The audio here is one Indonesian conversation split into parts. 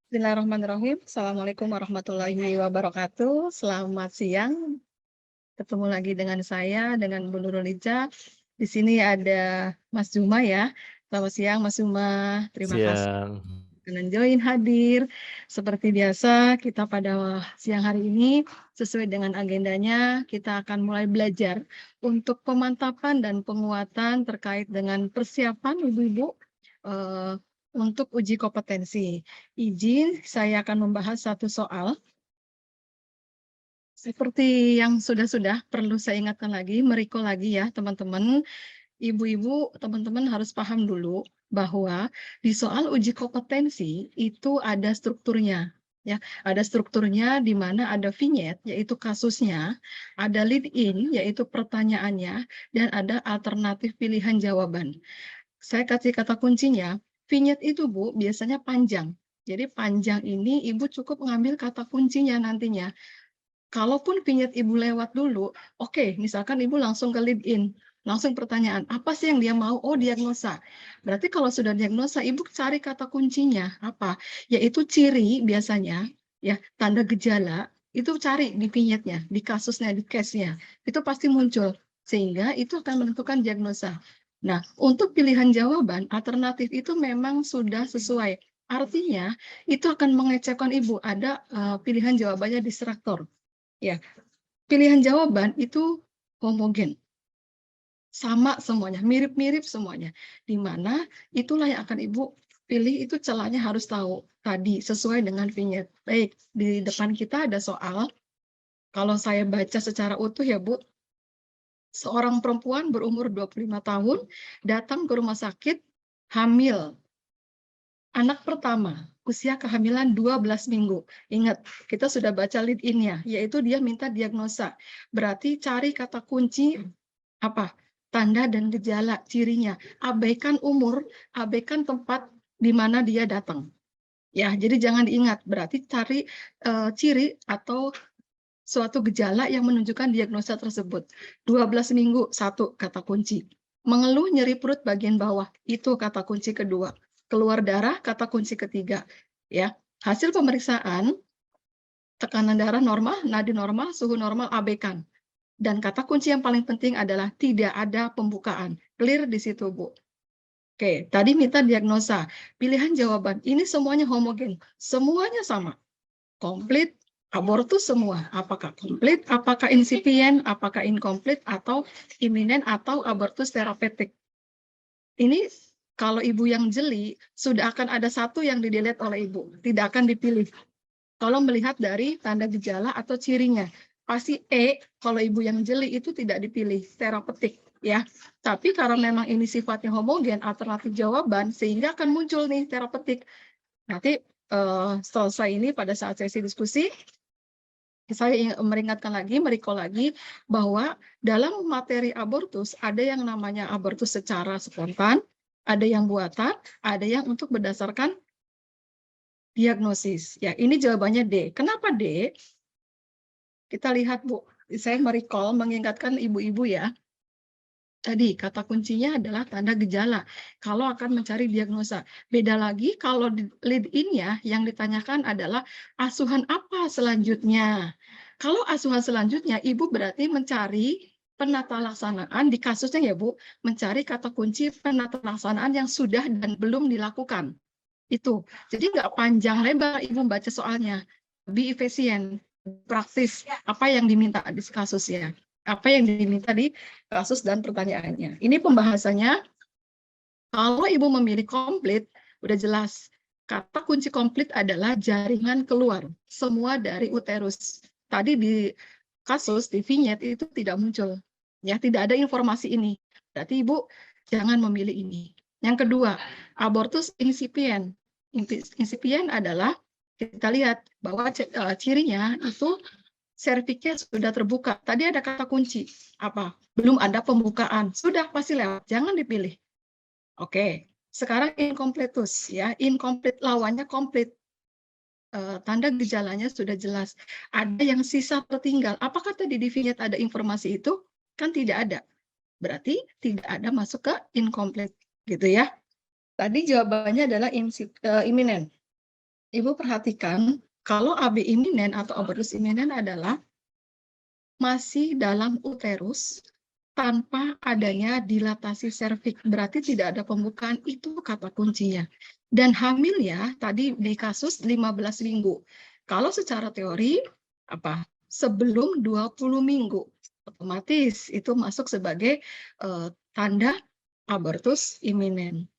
Bismillahirrahmanirrahim. Assalamualaikum warahmatullahi wabarakatuh. Selamat siang. Ketemu lagi dengan saya, dengan Bu Nurul Iza. Di sini ada Mas Zuma ya. Selamat siang Mas Zuma. Terima kasih Siang. dengan join hadir. Seperti biasa, kita pada siang hari ini sesuai dengan agendanya, kita akan mulai belajar untuk pemantapan dan penguatan terkait dengan persiapan ibu-ibu eh, untuk uji kompetensi. Izin, saya akan membahas satu soal. Seperti yang sudah-sudah, perlu saya ingatkan lagi, merecall lagi ya teman-teman. Ibu-ibu, teman-teman harus paham dulu bahwa di soal uji kompetensi itu ada strukturnya. Ya, ada strukturnya di mana ada vignette, yaitu kasusnya, ada lead in, yaitu pertanyaannya, dan ada alternatif pilihan jawaban. Saya kasih kata kuncinya, vignette itu Bu, biasanya panjang. Jadi panjang ini Ibu cukup mengambil kata kuncinya nantinya. Kalaupun vignette Ibu lewat dulu, oke, misalkan Ibu langsung ke lead in, langsung pertanyaan, apa sih yang dia mau? Oh, diagnosa. Berarti kalau sudah diagnosa, Ibu cari kata kuncinya, apa? Yaitu ciri biasanya, ya, tanda gejala, itu cari di vignette-nya, di kasusnya, di case-nya. Itu pasti muncul, sehingga itu akan menentukan diagnosa. Nah, untuk pilihan jawaban, alternatif itu memang sudah sesuai. Artinya, itu akan mengecekkan Ibu, ada pilihan jawabannya di struktur. Ya, pilihan jawaban itu homogen, sama semuanya, mirip-mirip semuanya. Di mana itulah yang akan Ibu pilih, itu celahnya harus tahu tadi sesuai dengan vignette. Baik, di depan kita ada soal. Kalau saya baca secara utuh ya Bu, seorang perempuan berumur 25 tahun datang ke rumah sakit hamil. Anak pertama, usia kehamilan 12 minggu. Ingat, kita sudah baca lead in-nya, yaitu dia minta diagnosa. Berarti cari kata kunci apa? Tanda dan gejala, cirinya. Abaikan umur, abaikan tempat di mana dia datang. Ya, jadi jangan diingat. Berarti cari ciri atau suatu gejala yang menunjukkan diagnosa tersebut. 12 minggu, satu kata kunci. Mengeluh nyeri perut bagian bawah, itu kata kunci kedua. Keluar darah, kata kunci ketiga. Ya, hasil pemeriksaan, tekanan darah normal, nadi normal, suhu normal, abaikan. Dan kata kunci yang paling penting adalah tidak ada pembukaan. Clear di situ, Bu. Oke, tadi minta diagnosa. Pilihan jawaban, ini semuanya homogen. Semuanya sama. Komplit, abortus semua. Apakah komplit, apakah insipient, apakah incomplete, atau imminent, atau abortus terapeutik. Ini kalau ibu yang jeli, sudah akan ada satu yang di-delete oleh ibu. Tidak akan dipilih. Kalau melihat dari tanda gejala atau cirinya. Pasti E, kalau ibu yang jeli itu tidak dipilih, terapeutik. Ya, tapi karena memang ini sifatnya homogen, alternatif jawaban, sehingga akan muncul nih terapeutik. Nanti selesai ini pada saat sesi diskusi, saya ingin meringatkan lagi, merecall lagi, bahwa dalam materi abortus ada yang namanya abortus secara spontan, ada yang buatan, ada yang untuk berdasarkan diagnosis. Ya, ini jawabannya D. Kenapa D? Kita lihat, Bu. Saya merecall, mengingatkan ibu-ibu ya. Tadi kata kuncinya adalah tanda gejala. Kalau akan mencari diagnosa. Beda lagi kalau di lead in-nya yang ditanyakan adalah asuhan apa selanjutnya. Kalau asuhan selanjutnya, Ibu berarti mencari penata laksanaan di kasusnya ya Bu, mencari kata kunci penata laksanaan yang sudah dan belum dilakukan. Itu. Jadi nggak panjang lebar Ibu baca soalnya. Lebih efisien, praktis, apa yang diminta di kasusnya. Apa yang diminta di kasus dan pertanyaannya. Ini pembahasannya, kalau Ibu memilih komplit, udah jelas. Kata kunci komplit adalah jaringan keluar, semua dari uterus. Tadi di kasus, di vignette itu tidak muncul. Ya, tidak ada informasi ini. Berarti Ibu jangan memilih ini. Yang kedua, abortus insipient. Insipient adalah, kita lihat bahwa cirinya itu serviknya sudah terbuka. Tadi ada kata kunci, apa? Belum ada pembukaan. Sudah pasti lewat, jangan dipilih. Oke, sekarang incompletus ya. Incomplete lawannya komplit. Tanda gejalanya sudah jelas. Ada yang sisa tertinggal. Apakah tadi di vignette ada informasi itu? Kan tidak ada. Berarti tidak ada masuk ke incomplete gitu ya. Tadi jawabannya adalah imminent. Ibu perhatikan kalau AB iminen atau abortus iminen adalah masih dalam uterus tanpa adanya dilatasi serviks, berarti tidak ada pembukaan, itu kata kuncinya. Dan hamilnya tadi di kasus 15 minggu. Kalau secara teori apa? Sebelum 20 minggu. Otomatis itu masuk sebagai tanda abortus iminen.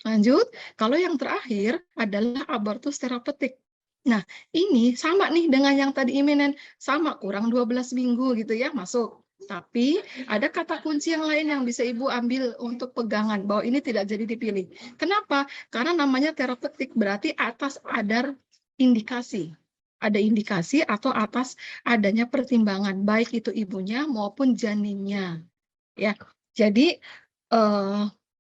Lanjut, kalau yang terakhir adalah abortus terapeutik. Nah, ini sama nih dengan yang tadi iminen, sama kurang 12 minggu gitu ya, masuk. Tapi ada kata kunci yang lain yang bisa Ibu ambil untuk pegangan bahwa ini tidak jadi dipilih. Kenapa? Karena namanya terapeutik, berarti atas ada indikasi. Ada indikasi atau atas adanya pertimbangan, baik itu ibunya maupun janinnya. Ya, jadi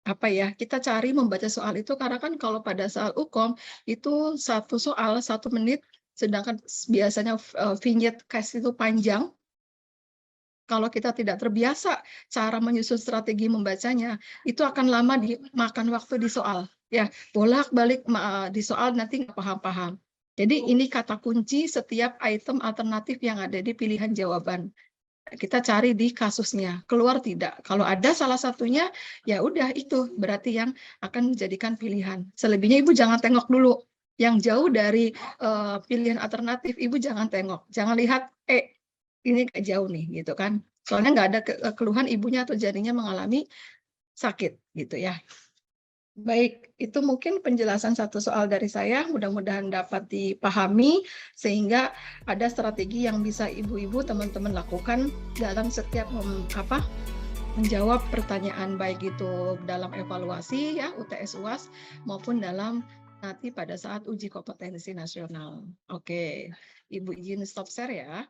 apa ya, kita cari membaca soal itu karena kan kalau pada saat UKOM itu satu soal 1 menit, sedangkan biasanya vignette case itu panjang. Kalau kita tidak terbiasa cara menyusun strategi membacanya, itu akan lama dimakan waktu di soal. Ya, bolak-balik di soal nanti nggak paham-paham. Jadi ini kata kunci setiap item alternatif yang ada di pilihan jawaban. Kita cari di kasusnya, keluar tidak. Kalau ada salah satunya, ya udah itu berarti yang akan menjadikan pilihan. Selebihnya Ibu jangan tengok dulu. Yang jauh dari pilihan alternatif, Ibu jangan tengok. Jangan lihat, ini jauh nih, gitu kan. Soalnya nggak ada keluhan ibunya atau janinnya mengalami sakit, gitu ya. Baik, itu mungkin penjelasan satu soal dari saya, mudah-mudahan dapat dipahami, sehingga ada strategi yang bisa ibu-ibu, teman-teman lakukan dalam setiap menjawab pertanyaan, baik itu dalam evaluasi, ya, UTS UAS, maupun dalam nanti pada saat uji kompetensi nasional. Oke, Ibu izin stop share ya.